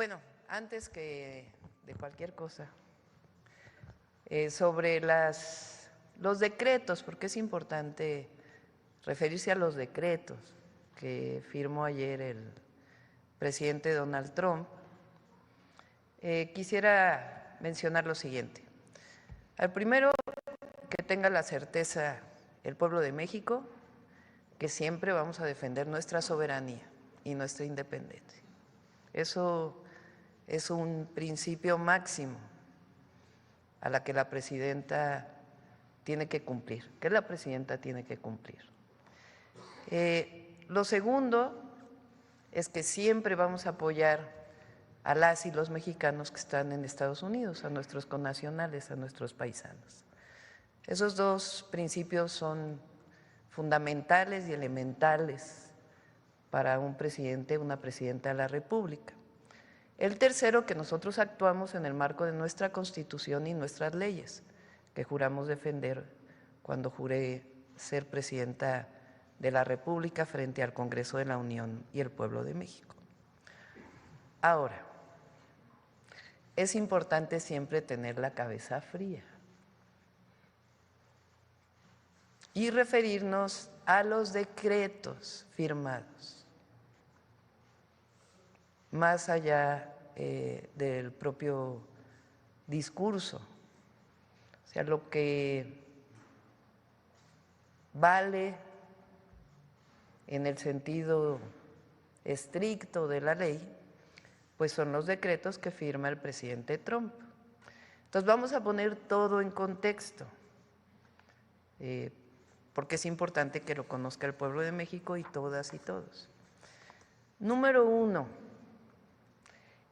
Bueno, antes que de cualquier cosa, sobre los decretos, porque es importante referirse a los decretos que firmó ayer el presidente Donald Trump, quisiera mencionar lo siguiente. Al primero, que tenga la certeza el pueblo de México que siempre vamos a defender nuestra soberanía y nuestra independencia. Eso es un principio máximo a la que la presidenta tiene que cumplir, que la presidenta tiene que cumplir. Lo segundo es que siempre vamos a apoyar a las y los mexicanos que están en Estados Unidos, a nuestros connacionales, a nuestros paisanos. Esos dos principios son fundamentales y elementales para un presidente, una presidenta de la República. El tercero, que nosotros actuamos en el marco de nuestra Constitución y nuestras leyes, que juramos defender cuando juré ser presidenta de la República frente al Congreso de la Unión y el pueblo de México. Ahora, es importante siempre tener la cabeza fría y referirnos a los decretos firmados, más allá del propio discurso. O sea, lo que vale en el sentido estricto de la ley, pues son los decretos que firma el presidente Trump. Entonces vamos a poner todo en contexto, porque es importante que lo conozca el pueblo de México y todas y todos. Número uno,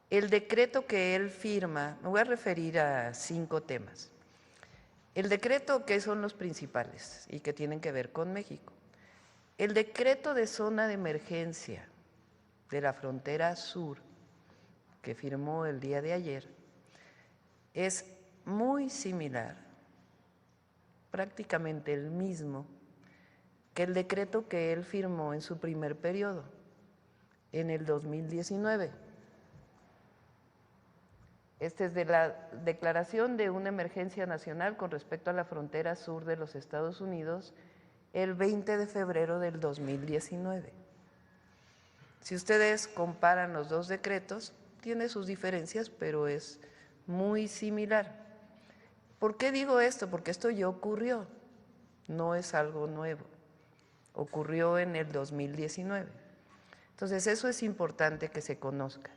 el decreto que él firma, me voy a referir a 5 temas. El decreto, que son los principales y que tienen que ver con México. El decreto de zona de emergencia de la frontera sur, que firmó el día de ayer, es muy similar, prácticamente el mismo, que el decreto que él firmó en su primer periodo, en el 2019. Este es de la declaración de una emergencia nacional con respecto a la frontera sur de los Estados Unidos el 20 de febrero del 2019. Si ustedes comparan los dos decretos, tiene sus diferencias, pero es muy similar. ¿Por qué digo esto? Porque esto ya ocurrió, no es algo nuevo, ocurrió en el 2019. Entonces eso es importante que se conozca.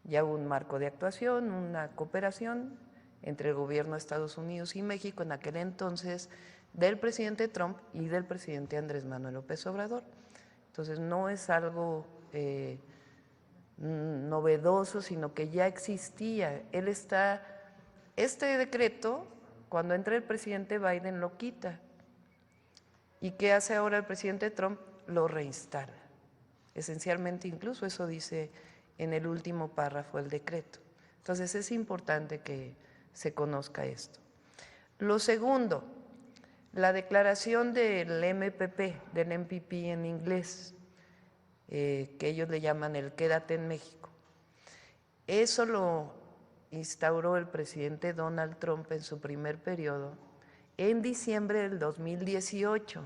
Ya hubo un marco de actuación, una cooperación entre el gobierno de Estados Unidos y México en aquel entonces del presidente Trump y del presidente Andrés Manuel López Obrador. Entonces no es algo novedoso, sino que ya existía. Este decreto, cuando entra el presidente Biden, lo quita. ¿Y qué hace ahora el presidente Trump? Lo reinstala. Esencialmente, incluso eso dice en el último párrafo del decreto. Entonces es importante que se conozca esto. Lo segundo, la declaración del MPP, del MPP en inglés, que ellos le llaman el Quédate en México. Eso lo instauró el presidente Donald Trump en su primer periodo en diciembre del 2018.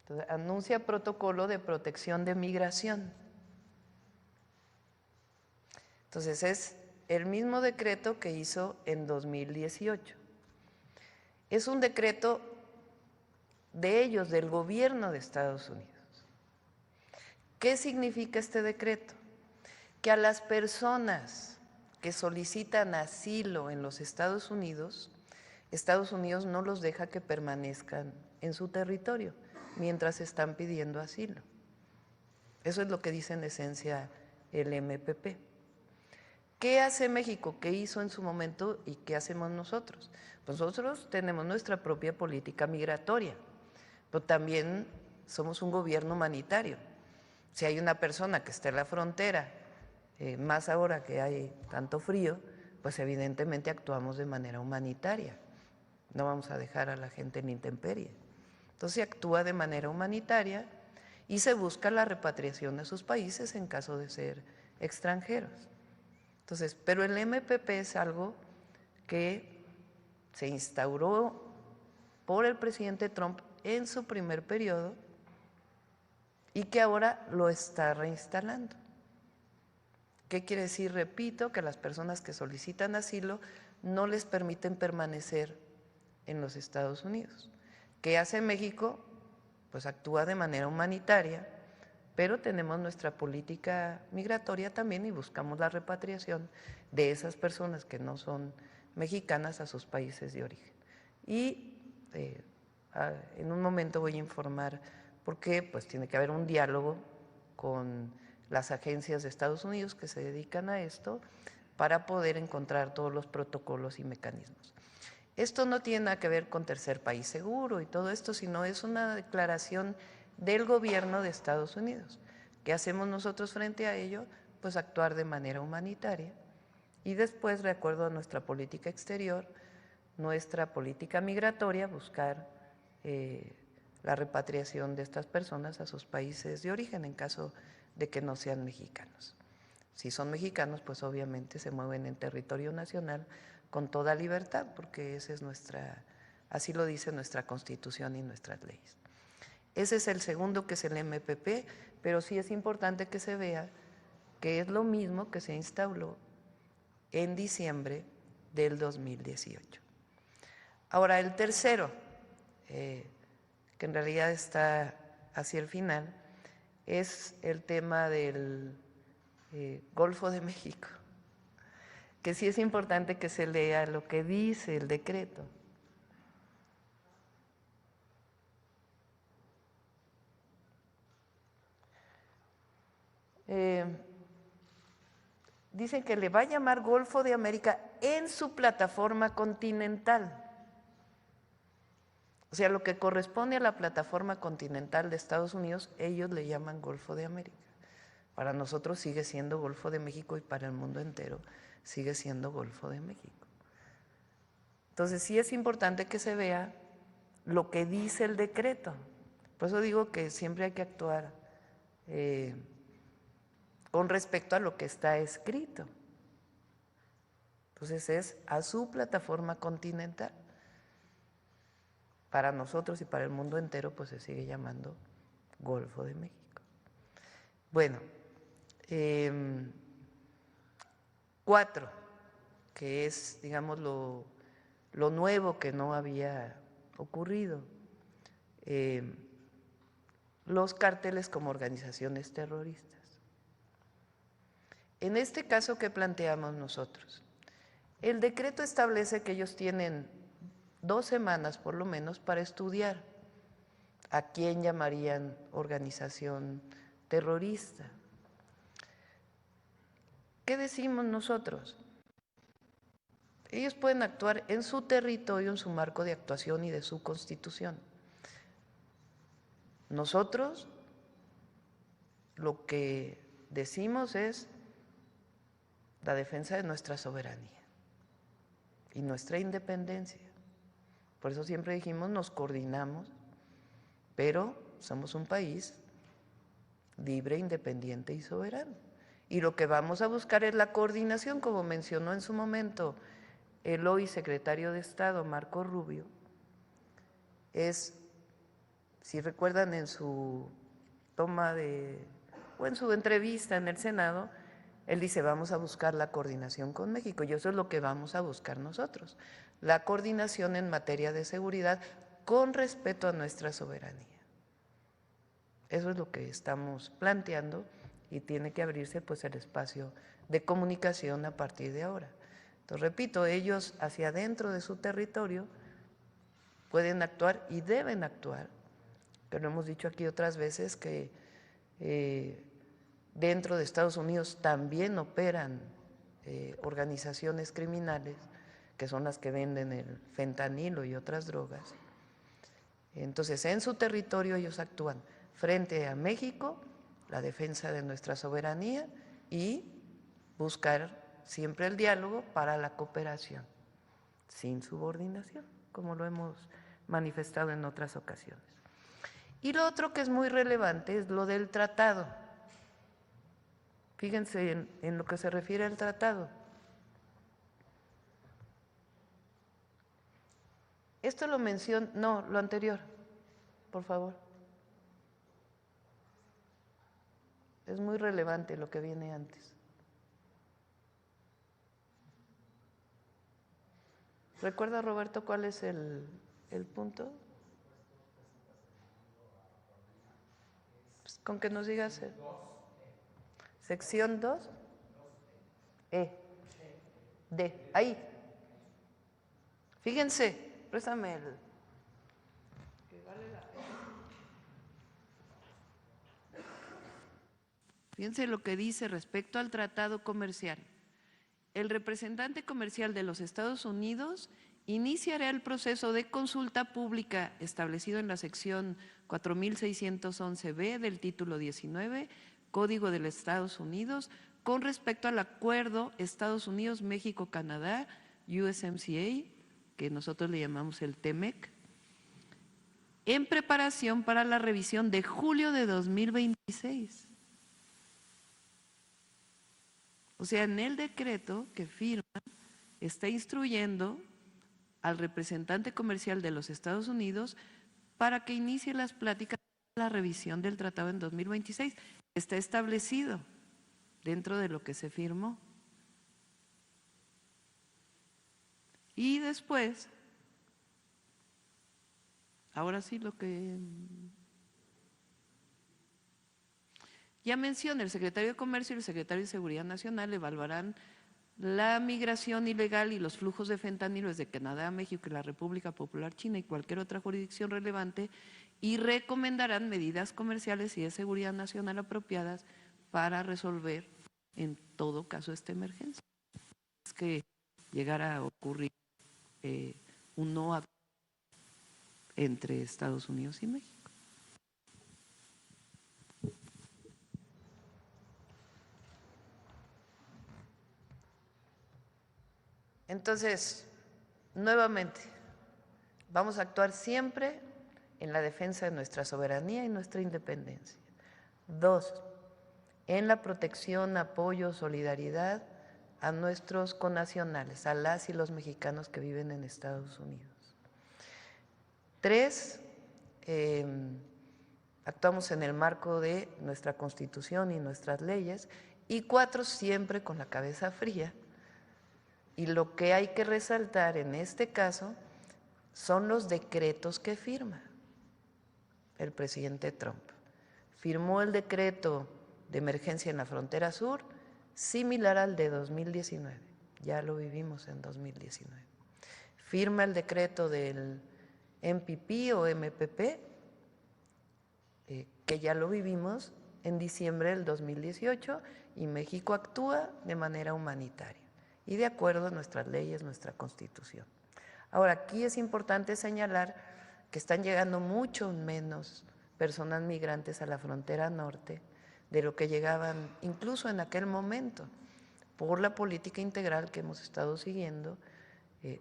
Entonces, anuncia protocolo de protección de migración. Entonces es el mismo decreto que hizo en 2018. Es un decreto de ellos, del gobierno de Estados Unidos. ¿Qué significa este decreto? Que a las personas que solicitan asilo en los Estados Unidos no los deja que permanezcan en su territorio mientras están pidiendo asilo. Eso es lo que dice en esencia el MPP. ¿Qué hace México? ¿Qué hizo en su momento y qué hacemos nosotros? Pues nosotros tenemos nuestra propia política migratoria, pero también somos un gobierno humanitario. Si hay una persona que está en la frontera, más ahora que hay tanto frío, pues evidentemente actuamos de manera humanitaria. No vamos a dejar a la gente en intemperie. Entonces se actúa de manera humanitaria y se busca la repatriación de sus países en caso de ser extranjeros. Entonces, pero el MPP es algo que se instauró por el presidente Trump en su primer periodo y que ahora lo está reinstalando. ¿Qué quiere decir? Repito, que las personas que solicitan asilo no les permiten permanecer en los Estados Unidos. ¿Qué hace México? Pues actúa de manera humanitaria, pero tenemos nuestra política migratoria también y buscamos la repatriación de esas personas que no son mexicanas a sus países de origen. Y en un momento voy a informar por qué, pues tiene que haber un diálogo con las agencias de Estados Unidos que se dedican a esto para poder encontrar todos los protocolos y mecanismos. Esto no tiene nada que ver con tercer país seguro y todo esto, sino es una declaración del gobierno de Estados Unidos. ¿Qué hacemos nosotros frente a ello? Pues actuar de manera humanitaria y después, de acuerdo a nuestra política exterior, nuestra política migratoria, buscar la repatriación de estas personas a sus países de origen en caso de que no sean mexicanos. Si son mexicanos, pues obviamente se mueven en territorio nacional con toda libertad, porque esa es así lo dice nuestra Constitución y nuestras leyes. Ese es el segundo, que es el MPP, pero sí es importante que se vea que es lo mismo que se instauró en diciembre del 2018. Ahora, el tercero, que en realidad está hacia el final, es el tema del Golfo de México, que sí es importante que se lea lo que dice el decreto. Dicen que le va a llamar Golfo de América en su plataforma continental. O sea, lo que corresponde a la plataforma continental de Estados Unidos, ellos le llaman Golfo de América. Para nosotros sigue siendo Golfo de México y para el mundo entero sigue siendo Golfo de México. Entonces sí es importante que se vea lo que dice el decreto. Por eso digo que siempre hay que actuar con respecto a lo que está escrito. Entonces es a su plataforma continental. Para nosotros y para el mundo entero pues se sigue llamando Golfo de México. Bueno, 4, que es, digamos, lo nuevo que no había ocurrido. Los cárteles como organizaciones terroristas. En este caso que planteamos nosotros, el decreto establece que ellos tienen 2 semanas por lo menos para estudiar a quién llamarían organización terrorista. ¿Qué decimos nosotros? Ellos pueden actuar en su territorio, en su marco de actuación y de su constitución. Nosotros lo que decimos es la defensa de nuestra soberanía y nuestra independencia. Por eso siempre dijimos, nos coordinamos, pero somos un país libre, independiente y soberano. Y lo que vamos a buscar es la coordinación, como mencionó en su momento el hoy secretario de Estado, Marco Rubio. Si recuerdan, en su toma o en su entrevista en el Senado, él dice, vamos a buscar la coordinación con México, y eso es lo que vamos a buscar nosotros, la coordinación en materia de seguridad con respeto a nuestra soberanía. Eso es lo que estamos planteando y tiene que abrirse pues el espacio de comunicación a partir de ahora. Entonces, repito, ellos hacia adentro de su territorio pueden actuar y deben actuar, pero hemos dicho aquí otras veces que dentro de Estados Unidos también operan organizaciones criminales, que son las que venden el fentanilo y otras drogas. Entonces, en su territorio ellos actúan frente a México, la defensa de nuestra soberanía y buscar siempre el diálogo para la cooperación, sin subordinación, como lo hemos manifestado en otras ocasiones. Y lo otro que es muy relevante es lo del tratado. Fíjense en lo que se refiere al tratado. Esto lo menciona, no, lo anterior, por favor. Es muy relevante lo que viene antes. ¿Recuerda, Roberto, cuál es el punto? Pues con que nos digas. Sección 2. D. Ahí. Fíjense, préstame el. Que vale la pena. Fíjense lo que dice respecto al tratado comercial. El representante comercial de los Estados Unidos iniciará el proceso de consulta pública establecido en la sección 4611B del título 19, Código de los Estados Unidos, con respecto al acuerdo Estados Unidos-México-Canadá, USMCA, que nosotros le llamamos el TEMEC, en preparación para la revisión de julio de 2026. O sea, en el decreto que firma está instruyendo al representante comercial de los Estados Unidos para que inicie las pláticas de la revisión del tratado en 2026. Está establecido dentro de lo que se firmó. Y después, ahora sí lo que ya menciona, el secretario de Comercio y el secretario de Seguridad Nacional evaluarán la migración ilegal y los flujos de fentanilo desde Canadá a México y la República Popular China y cualquier otra jurisdicción relevante y recomendarán medidas comerciales y de seguridad nacional apropiadas para resolver en todo caso esta emergencia. Es que llegara a ocurrir un no acuerdo entre Estados Unidos y México. Entonces, nuevamente, vamos a actuar siempre en la defensa de nuestra soberanía y nuestra independencia. 2, en la protección, apoyo, solidaridad a nuestros connacionales, a las y los mexicanos que viven en Estados Unidos. 3, actuamos en el marco de nuestra Constitución y nuestras leyes. Y 4, siempre con la cabeza fría. Y lo que hay que resaltar en este caso son los decretos que firma el presidente Trump. Firmó el decreto de emergencia en la frontera sur, similar al de 2019, ya lo vivimos en 2019. Firma el decreto del MPP o MPP, que ya lo vivimos en diciembre del 2018, y México actúa de manera humanitaria y de acuerdo a nuestras leyes, nuestra Constitución. Ahora, aquí es importante señalar que están llegando mucho menos personas migrantes a la frontera norte de lo que llegaban incluso en aquel momento, por la política integral que hemos estado siguiendo,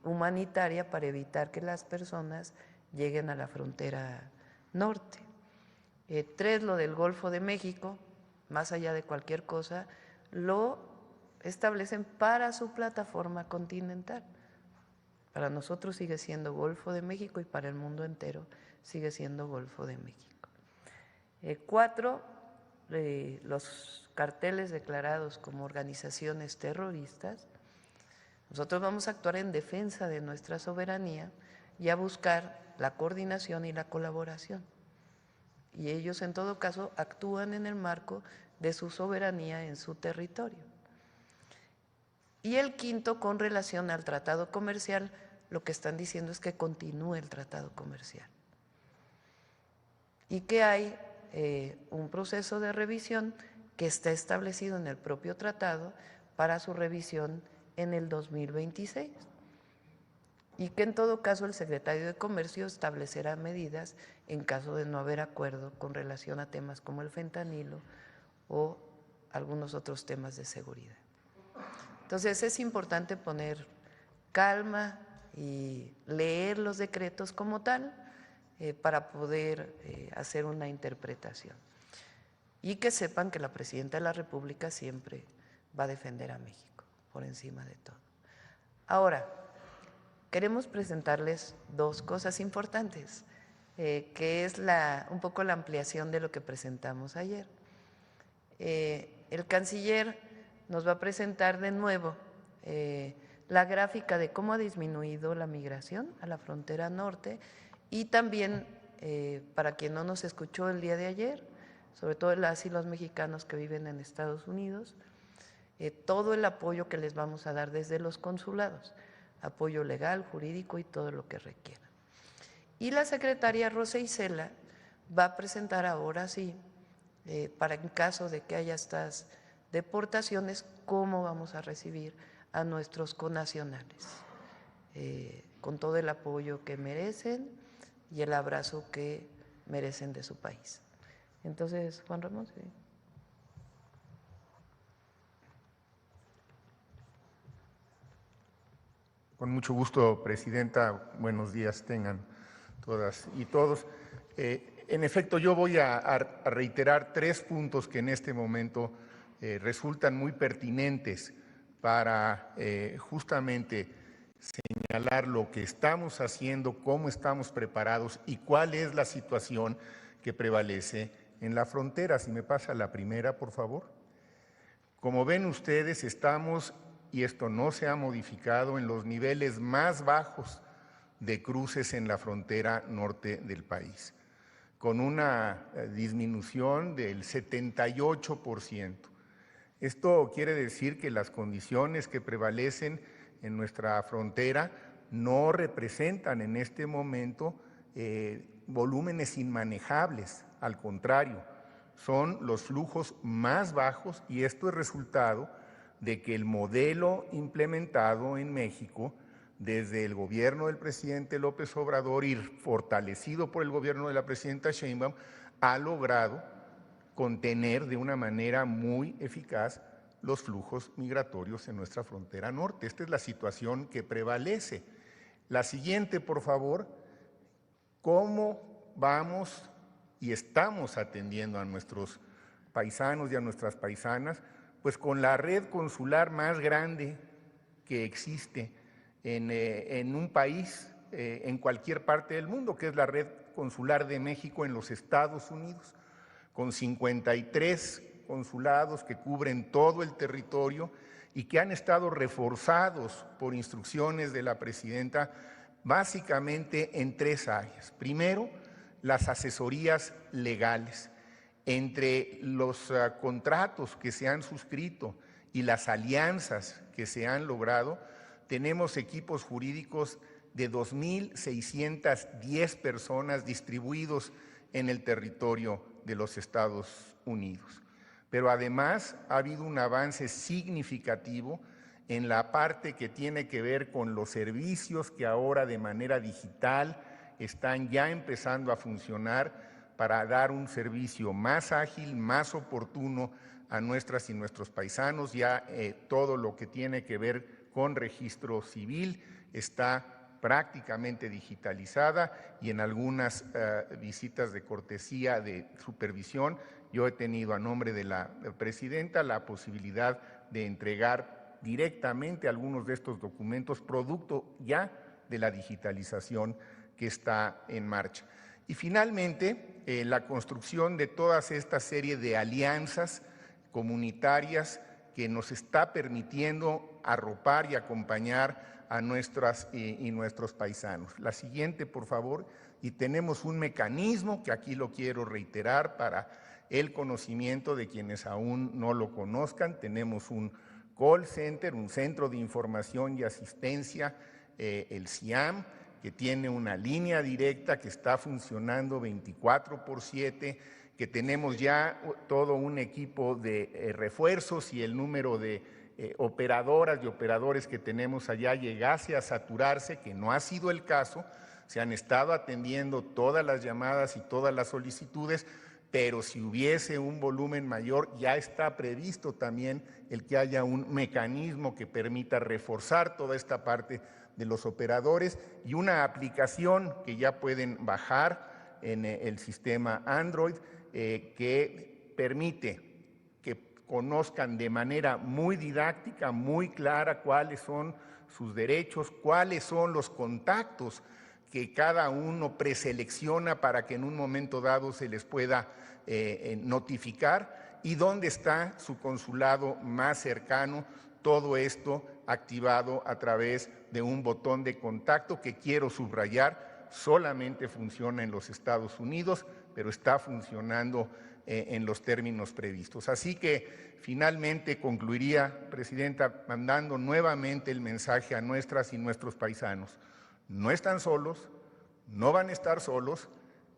humanitaria, para evitar que las personas lleguen a la frontera norte. 3, lo del Golfo de México, más allá de cualquier cosa, lo establecen para su plataforma continental. Para nosotros sigue siendo Golfo de México y para el mundo entero sigue siendo Golfo de México. 4, los carteles declarados como organizaciones terroristas. Nosotros vamos a actuar en defensa de nuestra soberanía y a buscar la coordinación y la colaboración. Y ellos en todo caso actúan en el marco de su soberanía en su territorio. Y el 5, con relación al tratado comercial, lo que están diciendo es que continúe el tratado comercial y que hay un proceso de revisión que está establecido en el propio tratado para su revisión en el 2026 y que en todo caso el secretario de Comercio establecerá medidas en caso de no haber acuerdo con relación a temas como el fentanilo o algunos otros temas de seguridad. Entonces es importante poner calma y leer los decretos como tal, para poder hacer una interpretación. Y que sepan que la Presidenta de la República siempre va a defender a México por encima de todo. Ahora, queremos presentarles dos cosas importantes, que es un poco la ampliación de lo que presentamos ayer. El canciller nos va a presentar de nuevo la gráfica de cómo ha disminuido la migración a la frontera norte y también, para quien no nos escuchó el día de ayer, sobre todo las y los mexicanos que viven en Estados Unidos, todo el apoyo que les vamos a dar desde los consulados, apoyo legal, jurídico y todo lo que requieran. Y la secretaria Rosa Isela va a presentar ahora sí, para en caso de que haya estas deportaciones, cómo vamos a recibir a nuestros connacionales, con todo el apoyo que merecen y el abrazo que merecen de su país. Entonces, Juan Ramón. Sí. Con mucho gusto, Presidenta. Buenos días tengan todas y todos. En efecto, yo voy a reiterar 3 puntos que en este momento resultan muy pertinentes para justamente señalar lo que estamos haciendo, cómo estamos preparados y cuál es la situación que prevalece en la frontera. Si me pasa la primera, por favor. Como ven ustedes, estamos, y esto no se ha modificado, en los niveles más bajos de cruces en la frontera norte del país, con una disminución del 78%. Esto quiere decir que las condiciones que prevalecen en nuestra frontera no representan en este momento volúmenes inmanejables, al contrario, son los flujos más bajos y esto es resultado de que el modelo implementado en México desde el gobierno del presidente López Obrador y fortalecido por el gobierno de la presidenta Sheinbaum ha logrado contener de una manera muy eficaz los flujos migratorios en nuestra frontera norte. Esta es la situación que prevalece. La siguiente, por favor. ¿Cómo vamos y estamos atendiendo a nuestros paisanos y a nuestras paisanas? Pues con la red consular más grande que existe en un país, en cualquier parte del mundo, que es la red consular de México en los Estados Unidos, con 53 consulados que cubren todo el territorio y que han estado reforzados por instrucciones de la presidenta básicamente en 3 áreas. Primero, las asesorías legales. Entre los contratos que se han suscrito y las alianzas que se han logrado, tenemos equipos jurídicos de 2,610 personas distribuidos en el territorio de los Estados Unidos. Pero además ha habido un avance significativo en la parte que tiene que ver con los servicios que ahora de manera digital están ya empezando a funcionar para dar un servicio más ágil, más oportuno a nuestras y nuestros paisanos. Ya todo lo que tiene que ver con registro civil está prácticamente digitalizada y en algunas visitas de cortesía de supervisión yo he tenido a nombre de la presidenta la posibilidad de entregar directamente algunos de estos documentos producto ya de la digitalización que está en marcha. Y finalmente, la construcción de toda esta serie de alianzas comunitarias que nos está permitiendo arropar y acompañar a nuestras y nuestros paisanos. La siguiente, por favor. Y tenemos un mecanismo que aquí lo quiero reiterar para el conocimiento de quienes aún no lo conozcan. Tenemos un call center, un centro de información y asistencia, el CIAM, que tiene una línea directa que está funcionando 24/7, que tenemos ya todo un equipo de refuerzos y el número de operadoras y operadores que tenemos allá llegase a saturarse, que no ha sido el caso. Se han estado atendiendo todas las llamadas y todas las solicitudes, pero si hubiese un volumen mayor, ya está previsto también el que haya un mecanismo que permita reforzar toda esta parte de los operadores y una aplicación que ya pueden bajar en el sistema Android que permite que conozcan de manera muy didáctica, muy clara cuáles son sus derechos, cuáles son los contactos que cada uno preselecciona para que en un momento dado se les pueda notificar y dónde está su consulado más cercano, todo esto activado a través de un botón de contacto que quiero subrayar, solamente funciona en los Estados Unidos, pero está funcionando en los términos previstos. Así que finalmente concluiría, Presidenta, mandando nuevamente el mensaje a nuestras y nuestros paisanos. No están solos, no van a estar solos,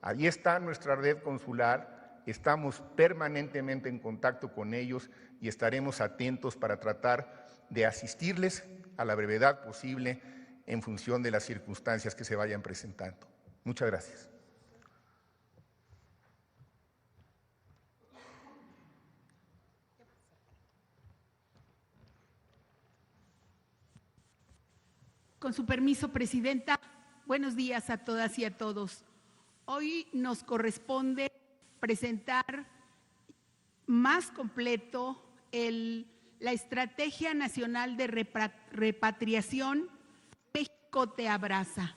ahí está nuestra red consular, estamos permanentemente en contacto con ellos y estaremos atentos para tratar de asistirles a la brevedad posible en función de las circunstancias que se vayan presentando. Muchas gracias. Con su permiso, Presidenta, buenos días a todas y a todos. Hoy nos corresponde presentar más completo la Estrategia Nacional de Repatriación México te abraza.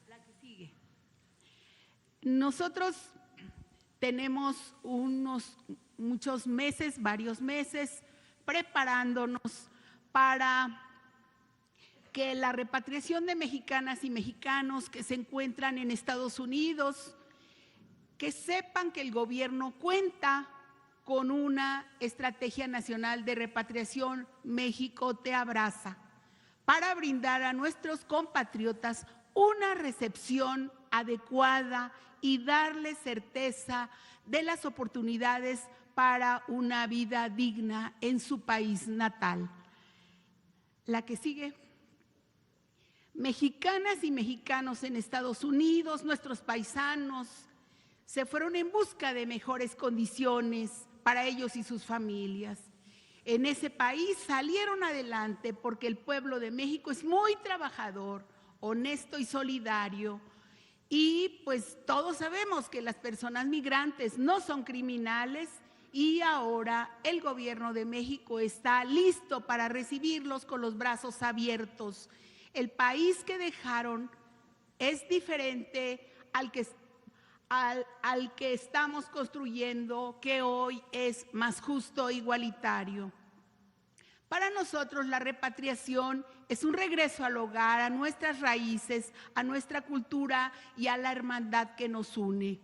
La que sigue. Nosotros tenemos muchos meses, varios meses, preparándonos para que la repatriación de mexicanas y mexicanos que se encuentran en Estados Unidos, que sepan que el gobierno cuenta con una Estrategia Nacional de Repatriación México te abraza, para brindar a nuestros compatriotas una recepción adecuada y darles certeza de las oportunidades para una vida digna en su país natal. La que sigue. Mexicanas y mexicanos en Estados Unidos, nuestros paisanos, se fueron en busca de mejores condiciones para ellos y sus familias. En ese país salieron adelante porque el pueblo de México es muy trabajador, honesto y solidario. Y pues todos sabemos que las personas migrantes no son criminales y ahora el gobierno de México está listo para recibirlos con los brazos abiertos. El país que dejaron es diferente al que estamos construyendo, que hoy es más justo e igualitario. Para nosotros la repatriación es un regreso al hogar, a nuestras raíces, a nuestra cultura y a la hermandad que nos une.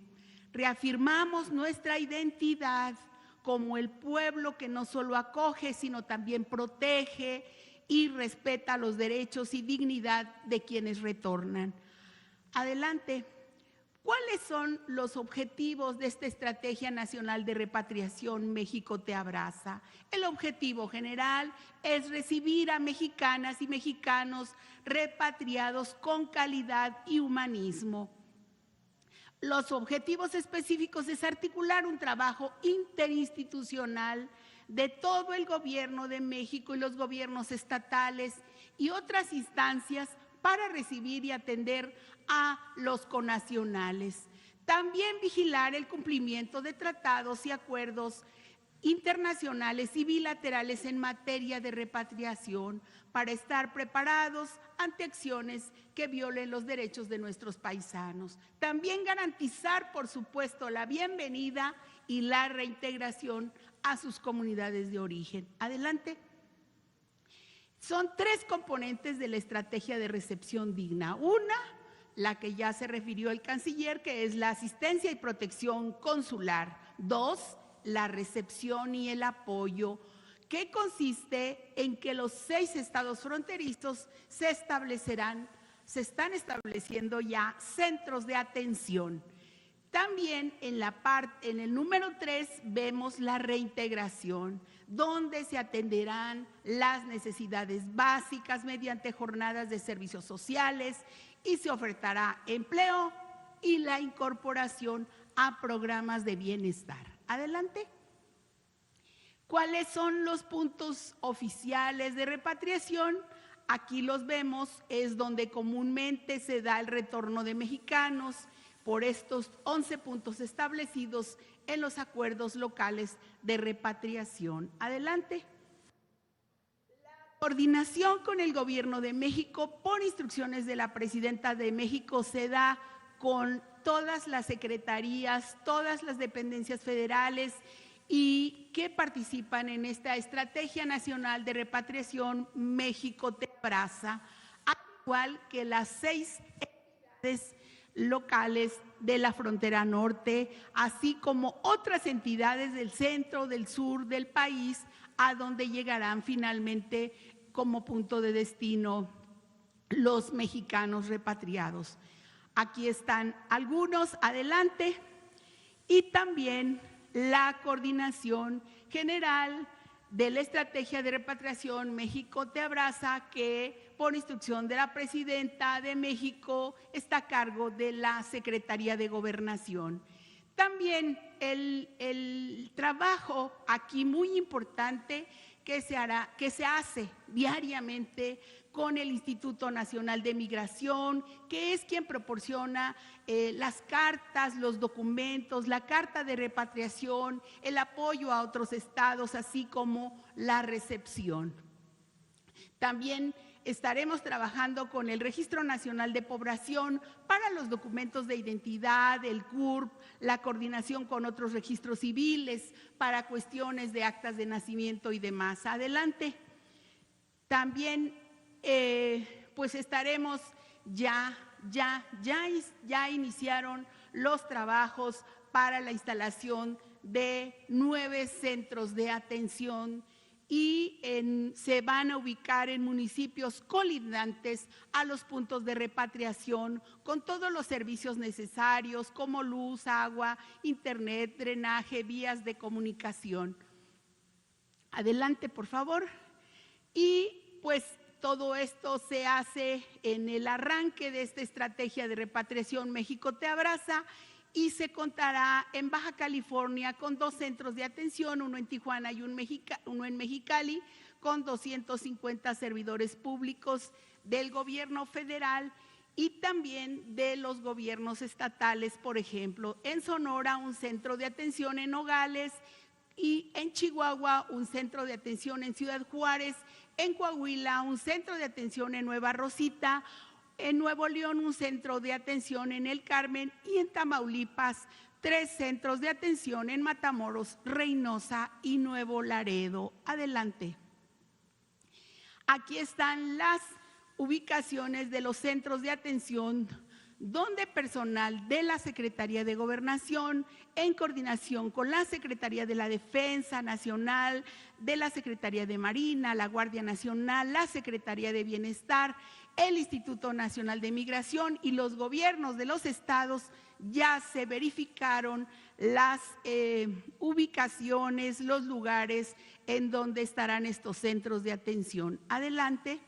Reafirmamos nuestra identidad como el pueblo que no solo acoge, sino también protege y respeta los derechos y dignidad de quienes retornan. Adelante. ¿Cuáles son los objetivos de esta Estrategia Nacional de Repatriación México te abraza? El objetivo general es recibir a mexicanas y mexicanos repatriados con calidad y humanismo. Los objetivos específicos es articular un trabajo interinstitucional de todo el gobierno de México y los gobiernos estatales y otras instancias para recibir y atender a los connacionales. También vigilar el cumplimiento de tratados y acuerdos internacionales y bilaterales en materia de repatriación para estar preparados ante acciones que violen los derechos de nuestros paisanos. También garantizar, por supuesto, la bienvenida y la reintegración a sus comunidades de origen. Adelante. Son tres componentes de la estrategia de recepción digna. Una, la que ya se refirió el canciller, que es la asistencia y protección consular. Dos, la recepción y el apoyo, que consiste en que los 6 estados fronterizos se están estableciendo ya centros de atención. También en el número 3 vemos la reintegración, donde se atenderán las necesidades básicas mediante jornadas de servicios sociales y se ofertará empleo y la incorporación a programas de bienestar. Adelante. ¿Cuáles son los puntos oficiales de repatriación? Aquí los vemos, es donde comúnmente se da el retorno de mexicanos por estos 11 puntos establecidos en los acuerdos locales de repatriación. Adelante. La coordinación con el Gobierno de México por instrucciones de la Presidenta de México se da con todas las secretarías, todas las dependencias federales y que participan en esta Estrategia Nacional de Repatriación México Te Abraza, al igual que las 6 entidades locales de la frontera norte, así como otras entidades del centro, del sur del país, a donde llegarán finalmente como punto de destino los mexicanos repatriados. Aquí están algunos, adelante, y también la coordinación general de la Estrategia de Repatriación México Te Abraza, que por instrucción de la Presidenta de México está a cargo de la Secretaría de Gobernación. También el trabajo aquí muy importante que se hace diariamente con el Instituto Nacional de Migración, que es quien proporciona las cartas, los documentos, la carta de repatriación, el apoyo a otros estados, así como la recepción. También estaremos trabajando con el Registro Nacional de Población para los documentos de identidad, el CURP, la coordinación con otros registros civiles para cuestiones de actas de nacimiento y demás. Adelante. También pues estaremos ya iniciaron los trabajos para la instalación de 9 centros de atención y se van a ubicar en municipios colindantes a los puntos de repatriación con todos los servicios necesarios como luz, agua, internet, drenaje, vías de comunicación. Adelante, por favor. Y pues todo esto se hace en el arranque de esta Estrategia de Repatriación México Te Abraza y se contará en Baja California con 2 centros de atención, uno en Tijuana y uno en Mexicali, con 250 servidores públicos del gobierno federal y también de los gobiernos estatales, por ejemplo, en Sonora un centro de atención en Nogales y en Chihuahua un centro de atención en Ciudad Juárez, en Coahuila un centro de atención en Nueva Rosita, en Nuevo León un centro de atención en El Carmen y en Tamaulipas 3 centros de atención en Matamoros, Reynosa y Nuevo Laredo. Adelante. Aquí están las ubicaciones de los centros de atención donde personal de la Secretaría de Gobernación, en coordinación con la Secretaría de la Defensa Nacional, de la Secretaría de Marina, la Guardia Nacional, la Secretaría de Bienestar, el Instituto Nacional de Migración y los gobiernos de los estados, ya se verificaron las ubicaciones, los lugares en donde estarán estos centros de atención. Adelante.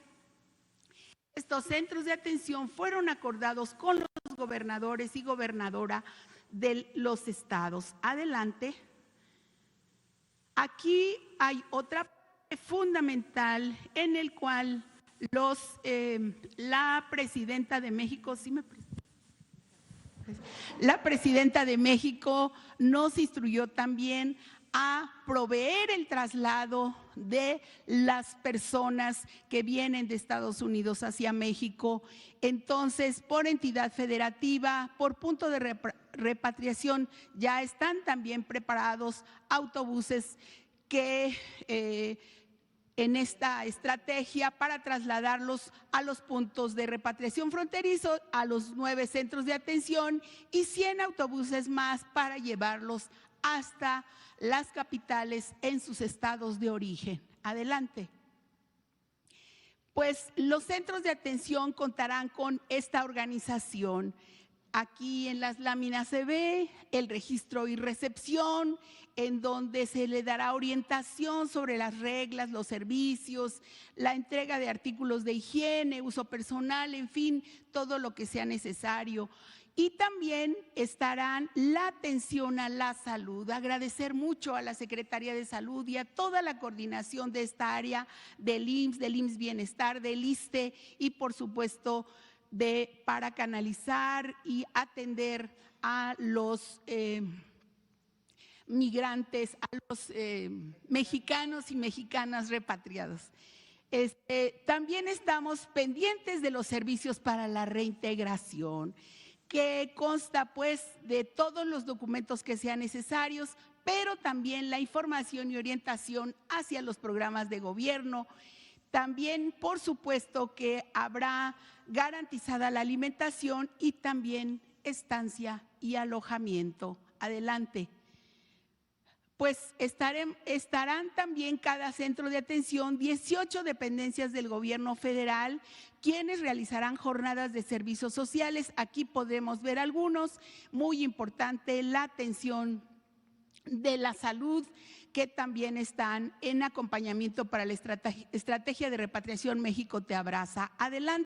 Estos centros de atención fueron acordados con los gobernadores y gobernadora de los estados. Adelante. Aquí hay otra parte fundamental en el cual la Presidenta de México, la Presidenta de México nos instruyó también a proveer el traslado de las personas que vienen de Estados Unidos hacia México. Entonces, por entidad federativa, por punto de repatriación, ya están también preparados autobuses que en esta estrategia para trasladarlos a los puntos de repatriación fronterizo, a los 9 centros de atención y 100 autobuses más para llevarlos hasta las capitales en sus estados de origen. Adelante. Pues los centros de atención contarán con esta organización. Aquí en las láminas se ve el registro y recepción, en donde se le dará orientación sobre las reglas, los servicios, la entrega de artículos de higiene, uso personal, en fin, todo lo que sea necesario. Y también estarán la atención a la salud. Agradecer mucho a la Secretaría de Salud y a toda la coordinación de esta área del IMSS Bienestar, del ISSSTE y por supuesto para canalizar y atender a los migrantes, a los mexicanos y mexicanas repatriados. También estamos pendientes de los servicios para la reintegración, que consta pues de todos los documentos que sean necesarios, pero también la información y orientación hacia los programas de gobierno. También, por supuesto, que habrá garantizada la alimentación y también estancia y alojamiento. Adelante. Pues estarán también cada centro de atención 18 dependencias del gobierno federal, quienes realizarán jornadas de servicios sociales. Aquí podemos ver algunos. Muy importante, la atención de la salud, que también están en acompañamiento para la estrategia de repatriación México Te Abraza. Adelante.